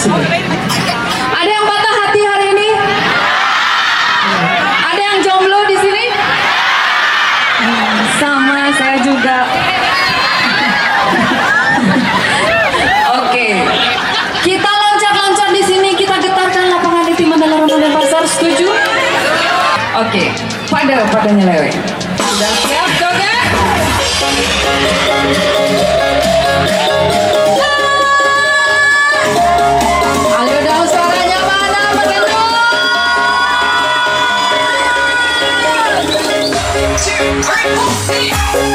Ada yang patah hati hari ini? Ada yang jomblo di sini? Sama saya juga. Oke. Kita loncat-loncat di sini, kita getarkan lapangan di tim Mandala Ramadan Pasar. Setuju? Oke. Pada nyeleweng. Sudah siap, joget? Ayo dong, suaranya mana? Bergendut. One, two, three, four.